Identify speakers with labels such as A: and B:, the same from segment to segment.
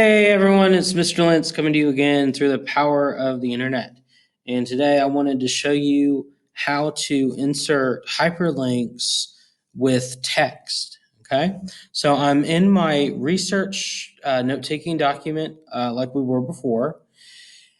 A: Hey everyone, it's Mr. Lentz coming to you again through the power of the internet. And today I wanted to show you how to insert hyperlinks with text. Okay, so I'm in my research note-taking document like we were before.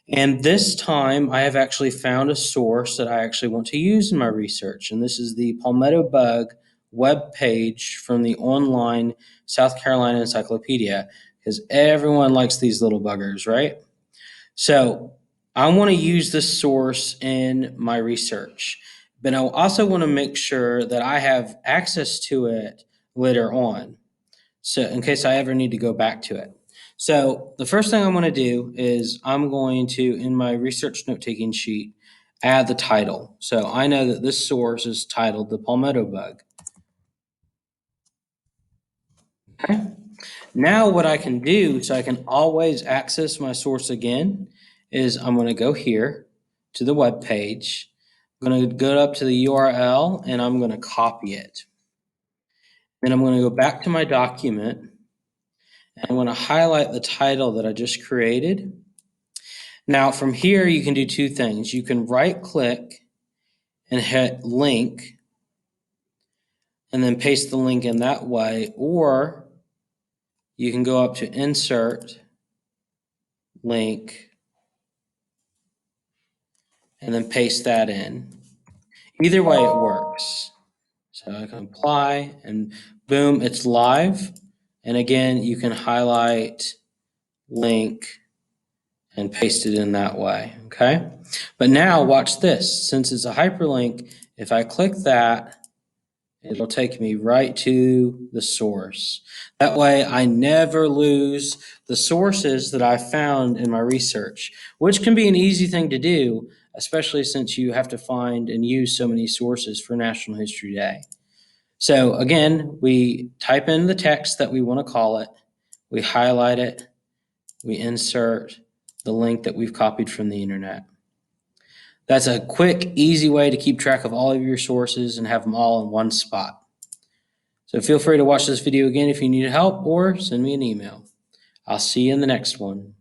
A: And this time I have actually found a source that I actually want to use in my research. And this is the palmetto bug web page from the online South Carolina Encyclopedia, because everyone likes these little buggers, right? So I want to use this source in my research, but I also want to make sure that I have access to it later on. So in case I ever need to go back to it. So the first thing I'm going to do is I'm going to, in my research note-taking sheet, add the title. So I know that this source is titled the palmetto bug. Okay. Now what I can do, so I can always access my source again, is I'm going to go here to the web page. I'm going to go up to the URL and I'm going to copy it. Then I'm going to go back to my document. I'm going to highlight the title that I just created. Now from here you can do two things. You can right click and hit link and then paste the link in that way, or you can go up to insert link and then paste that in. Either way it works. So I can apply and boom, it's live. And again, you can highlight link and paste it in that way, okay? But now watch this. Since it's a hyperlink, if I click that, it'll take me right to the source. That way I never lose the sources that I found in my research, which can be an easy thing to do, especially since you have to find and use so many sources for National History Day. So again, we type in the text that we want to call it, we highlight it, we insert the link that we've copied from the internet. That's a quick, easy way to keep track of all of your sources and have them all in one spot. So feel free to watch this video again if you need help or send me an email. I'll see you in the next one.